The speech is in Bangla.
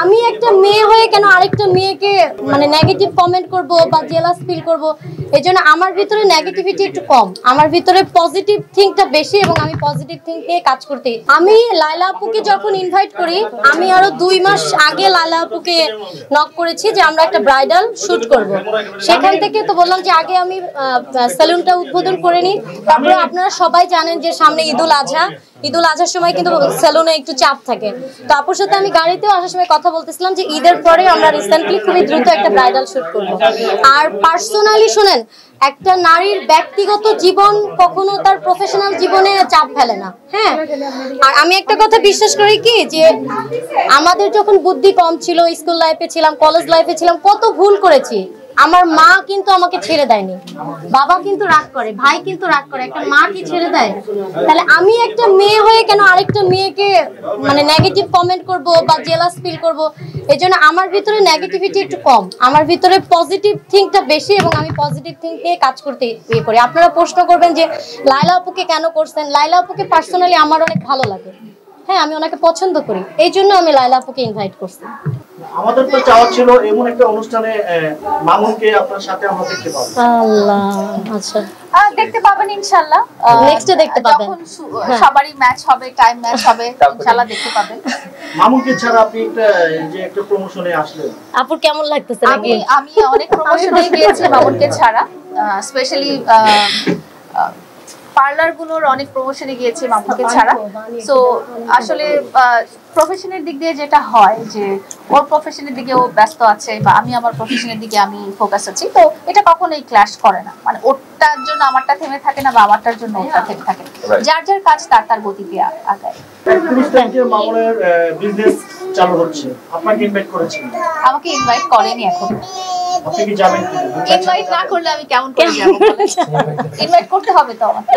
আমি একটা মেয়ে হয়ে কেন আরেকটা মেয়েকে মানে নেগেটিভ কমেন্ট করব বা জেলাস ফিল করব, এজন্য আমার ভিতরে নেগেটিভিটি একটু কম, আমার ভিতরে পজিটিভ থিংকটা বেশি এবং আমি পজিটিভ থিংক নিয়ে কাজ করতে। আমি লায়লা আপুকে যখন ইনভাইট করি, আমি আরো 2 মাস আগে লায়লা আপুকে নক করেছি যে আমরা একটা ব্রাইডাল শুট করব। সেখান থেকে তো বললাম যে আগে আমি সেলুনটা উদ্বোধন করে নিই, তারপরে আপনারা সবাই জানেন যে সামনে ঈদুল আজহার সময় কিন্তু সেলুনে একটু চাপ থাকে। তো আপুর সাথে আমি গাড়িতেও আসার সময় কথা বলতেছিলাম যে ঈদের পরে আমরা রিসেন্টলি খুবই দ্রুত একটা ব্রাইডাল শুট করব। আর পার্সোনালি শুনেন, একটা নারীর ব্যক্তিগত জীবন কখনো তার প্রফেশনাল জীবনে চাপ ফেলে না। হ্যাঁ, আর আমি একটা কথা বিশ্বাস করি কি, যে আমাদের যখন বুদ্ধি কম ছিল, স্কুল লাইফে ছিলাম, কলেজ লাইফে ছিলাম, কত ভুল করেছি। আমার মা কিন্তু আমাকে ছেড়ে দেয়নি, বাবা কিন্তু রাগ করে, ভাই কিন্তু রাগ করে, একটা মা কি ছেড়ে দেয়? তাহলে আমি একটা মেয়ে হয়ে কেন আরেকটা মেয়েকে মানে নেগেটিভ কমেন্ট করব বা জেলাস ফিল করব? এজন্য আমার ভিতরে নেগেটিভিটি একটু কম, আমার ভিতরে পজিটিভ থিংকটা বেশি এবং আমি পজিটিভ থিংক নিয়ে কাজ করতে ইয়ে করি। আপনারা প্রশ্ন করবেন যে লায়লা আপুকে কেন করছেন? লায়লা আপুকে পার্সোনালি আমার অনেক ভালো লাগে। হ্যাঁ, আমি ওনাকে পছন্দ করি, এই জন্য আমি লায়লা আপুকে ইনভাইট করছি। আমাদের তো চাওয়া ছিল এমন একটা অনুষ্ঠানে মামুনকে আপনার সাথে আমরা দেখতে পাবো। আল্লাহ, আচ্ছা দেখতে পাবেন ইনশাআল্লাহ, নেক্সটে দেখতে পাবেন, যখন সবারই ম্যাচ হবে, টাইম ম্যাচ হবে, ইনশাআল্লাহ দেখতে পাবেন। মামুনকে ছাড়া আপনি একটা প্রমোশনে আসলেন, আপুর কেমন লাগতেছে? আমি অনেক প্রমোশনে গিয়েছি মামুনকে ছাড়া, স্পেশালি পার্লার গুলোর অনেক প্রমোশনে গিয়েছি মামুনকে ছাড়া। সো আসলে প্রফেশনের দিক দিয়ে যেটা হয় যে ওর প্রফেশনের দিকে ও ব্যস্ত আছে বা আমি আমার প্রফেশনের দিকে আমি ফোকাস আছি, তো এটা কখনোই ক্ল্যাশ করে না। মানে ওরটার জন্য আমারটা থেমে থাকে না বা আমারটার জন্য ওরটা থেমে থাকে, যার যার কাজ তার তার গতিতে আগায়। 31 তারিখে মামুনের বিজনেস চালু হচ্ছে, আপনাকে ইনভাইট করেছেন? আমাকে ইনভাইট করেনি এখন। আপনি কি যাবেন? ইনভাইট না করলে আমি কেমন করে যাব? ইনভাইট করতে হবে তো আমাকে।